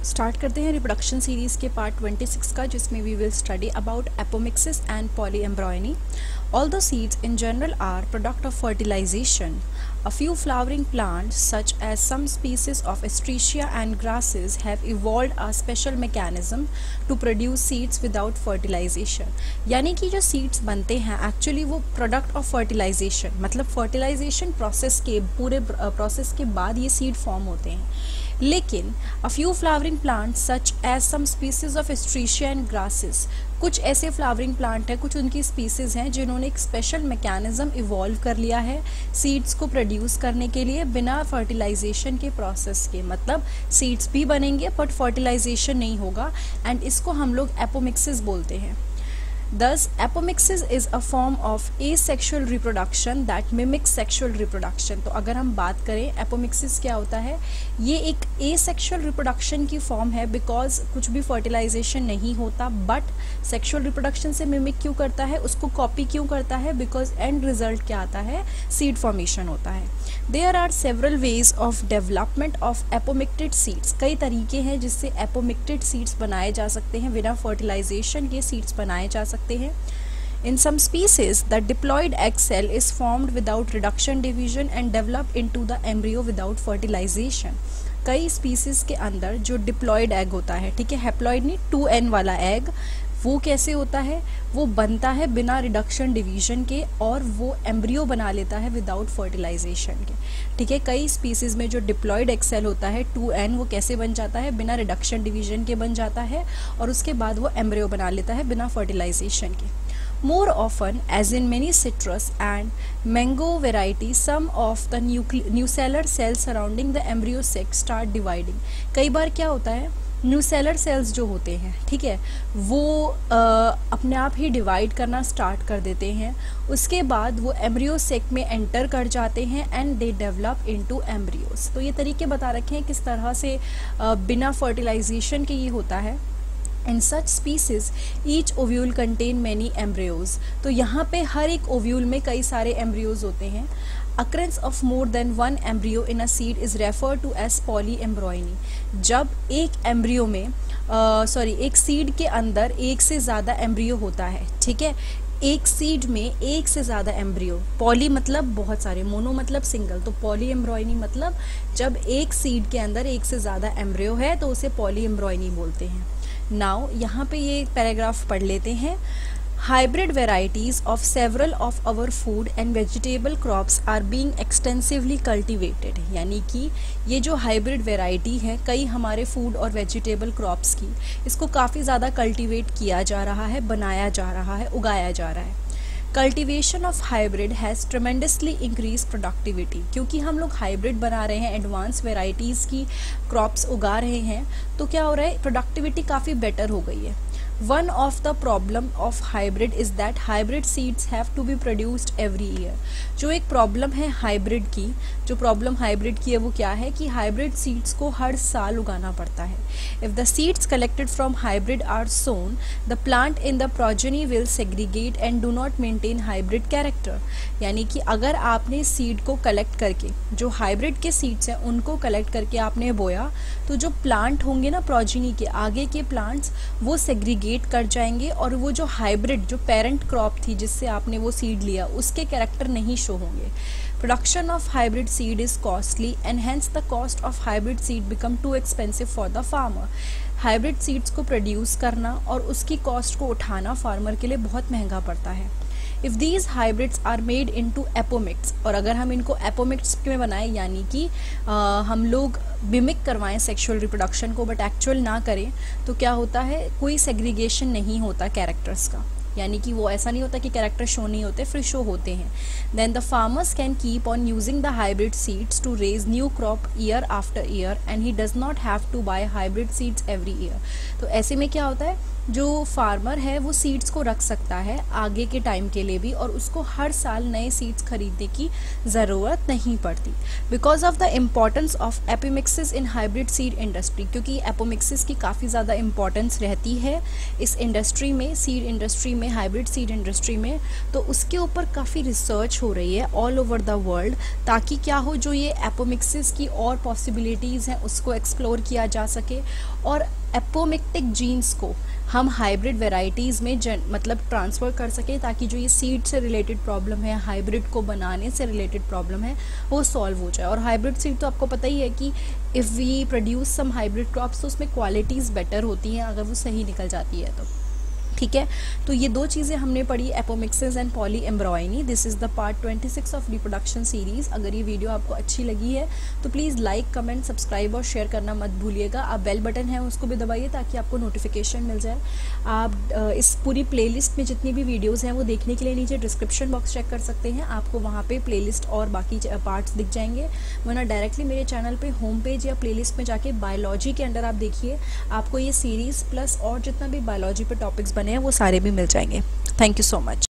Start करते हैं reproduction series के पार्ट 26 का, जिसमें we will study about apomixis and polyembryony. Although seeds in general are product of fertilization, a few flowering plants such as some species of Astraea and grasses have evolved a special mechanism to produce seeds without fertilization. यानी कि जो seeds बनते हैं actually वो product of fertilization, मतलब fertilization process के पूरे process के बाद ये seed form होते हैं. लेकिन a few flowering plants such as some species of Astraea and grasses, कुछ ऐसे फ्लावरिंग प्लांट हैं, कुछ उनकी स्पीसीज़ हैं जिन्होंने एक स्पेशल मैकेनिज्म इवॉल्व कर लिया है सीड्स को प्रोड्यूस करने के लिए बिना फर्टिलाइजेशन के प्रोसेस के. मतलब सीड्स भी बनेंगे बट फर्टिलाइजेशन नहीं होगा, एंड इसको हम लोग एपोमिक्सिस बोलते हैं. Thus, apomixis is a form of asexual reproduction that mimics sexual reproduction. तो अगर हम बात करें apomixis क्या होता है, ये एक asexual reproduction की फॉर्म है बिकॉज कुछ भी फर्टिलाइजेशन नहीं होता, बट सेक्शुअल रिप्रोडक्शन से मिमिक क्यों करता है, उसको कॉपी क्यों करता है, बिकॉज एंड रिजल्ट क्या आता है, सीड फॉर्मेशन होता है. There are several ways of development of apomicted seeds. कई तरीके हैं जिससे apomicted seeds बनाए जा सकते हैं, बिना फर्टिलाइजेशन के सीड्स बनाए जा सकते हैं. In some species, the diploid egg cell is formed without reduction division and develop into the embryo without fertilization. कई स्पीसीज के अंदर जो डिप्लॉयड एग होता है, ठीक है, हैप्लॉयड नहीं, 2n वाला एग, वो कैसे होता है, वो बनता है बिना रिडक्शन डिवीजन के और वो एम्ब्रियो बना लेता है विदाउट फर्टिलाइजेशन के. ठीक है, कई स्पीसीज में जो डिप्लॉयड एग सेल होता है 2n, वो कैसे बन जाता है, बिना रिडक्शन डिवीजन के बन जाता है और उसके बाद वो एम्ब्रियो बना लेता है बिना फर्टिलाइजेशन के. More often, as in many citrus and mango varieties, some of the nucellar cells surrounding the embryo sac start dividing. कई बार क्या होता है, न्यूसेलर सेल्स जो होते हैं, ठीक है, वो अपने आप ही डिवाइड करना स्टार्ट कर देते हैं. उसके बाद वो एम्ब्रियो सेक में एंटर कर जाते हैं and they develop into embryos. तो ये तरीके बता रखे हैं किस तरह से बिना फर्टिलाइजेशन के ये होता है. In such species, each ovule contain many embryos. तो यहाँ पे हर एक ओव्यूल में कई सारे एम्ब्रियोज होते हैं. Occurrence of more than one embryo in a seed is referred to as polyembryony. जब एक एम्ब्रियो में एक सीड के अंदर एक से ज़्यादा एम्ब्रियो होता है, ठीक है, एक सीड में एक से ज़्यादा एम्ब्रियो, पॉली मतलब बहुत सारे, मोनो मतलब सिंगल, तो पॉलीएम्ब्रॉयनी मतलब जब एक सीड के अंदर एक से ज़्यादा एम्ब्रियो है तो उसे पॉलीएम्ब्रॉयनी बोलते हैं. नाउ यहाँ पे ये पैराग्राफ पढ़ लेते हैं. Hybrid varieties of several of our food and vegetable crops are being extensively cultivated. यानी कि ये जो हाइब्रिड वैरायटी है कई हमारे फूड और वेजिटेबल क्रॉप्स की, इसको काफ़ी ज़्यादा कल्टीवेट किया जा रहा है, बनाया जा रहा है, उगाया जा रहा है. Cultivation of hybrid has tremendously increase productivity. क्योंकि हम लोग हाइब्रिड बना रहे हैं, एडवांस वेराइटीज़ की क्रॉप्स उगा रहे हैं, तो क्या हो रहा है, प्रोडक्टिविटी काफ़ी बेटर हो गई है. One of the problem of hybrid is that hybrid seeds have to be produced every year. जो एक प्रॉब्लम है हाइब्रिड की, जो प्रॉब्लम हाइब्रिड की है वो क्या है कि हाइब्रिड सीड्स को हर साल उगाना पड़ता है. If the seeds collected from hybrid are sown, the plant in the progeny will segregate and do not maintain hybrid character. यानी कि अगर आपने सीड को कलेक्ट करके, जो हाइब्रिड के सीड्स हैं उनको कलेक्ट करके आपने बोया, तो जो प्लांट होंगे ना प्रोजेनी के, आगे के प्लांट्स, वो सेग्रीगेट कर जाएंगे और वो जो हाइब्रिड, जो पेरेंट क्रॉप थी जिससे आपने वो सीड लिया, उसके कैरेक्टर नहीं शो होंगे. Production of hybrid seed is costly and hence the cost of hybrid seed become too expensive for the farmer. Hybrid seeds को प्रोड्यूस करना और उसकी कॉस्ट को उठाना फार्मर के लिए बहुत महंगा पड़ता है. If these hybrids are made into apomicts, और अगर हम इनको एपोमिक्ट्स में बनाएं, यानी कि हम लोग मिमिक करवाएं सेक्सुअल रिप्रोडक्शन को बट एक्चुअल ना करें, तो क्या होता है, कोई सेग्रीगेशन नहीं होता कैरेक्टर्स का, यानी कि वो ऐसा नहीं होता कि कैरेक्टर शो नहीं होते, फिर शो होते हैं. Then the farmers can keep on using the hybrid seeds to raise new crop year after year and he does not have to buy hybrid seeds every year. तो ऐसे में क्या होता है, जो फार्मर है वो सीड्स को रख सकता है आगे के टाइम के लिए भी, और उसको हर साल नए सीड्स खरीदने की ज़रूरत नहीं पड़ती. Because of the importance of apomixis in hybrid seed industry, क्योंकि एपोमिक्सिस की काफ़ी ज़्यादा इम्पॉर्टेंस रहती है इस इंडस्ट्री में, सीड इंडस्ट्री में, हाइब्रिड सीड इंडस्ट्री में, तो उसके ऊपर काफ़ी रिसर्च हो रही है ऑल ओवर द वर्ल्ड, ताकि क्या हो, जो ये एपोमिक्सिस की और पॉसिबिलिटीज़ हैं उसको एक्सप्लोर किया जा सके और एपोमिक्टिक जीन्स को हम हाइब्रिड वेराइटीज़ में मतलब ट्रांसफ़र कर सकें, ताकि जो ये सीड से रिलेटेड प्रॉब्लम है, हाइब्रिड को बनाने से रिलेटेड प्रॉब्लम है, वो सॉल्व हो जाए। और हाइब्रिड सीड तो आपको पता ही है कि if we produce some hybrid crops तो उसमें क्वालिटीज़ बेटर होती हैं अगर वो सही निकल जाती है तो, ठीक है। तो ये दो चीज़ें हमने पढ़ी, apomixis and poly embryony. This is the part 26 of reproduction series. अगर ये वीडियो आपको अच्छी लगी है तो प्लीज़ लाइक, कमेंट, सब्सक्राइब और शेयर करना मत भूलिएगा। आप बेल बटन है उसको भी दबाइए ताकि आपको नोटिफिकेशन मिल जाए। आप इस पूरी प्लेलिस्ट में जितनी भी वीडियोज़ हैं वो देखने के लिए नीचे डिस्क्रिप्शन बॉक्स चेक कर सकते हैं, आपको वहाँ पर प्लेलिस्ट और बाकी पार्ट्स दिख जाएंगे, वरना डायरेक्टली मेरे चैनल पर होम पेज या प्लेलिस्ट में जाके बायोलॉजी के अंडर आप देखिए, आपको ये सीरीज़ प्लस और जितना भी बायोलॉजी पर टॉपिक्स बने हैं वो सारे भी मिल जाएंगे। Thank you so much.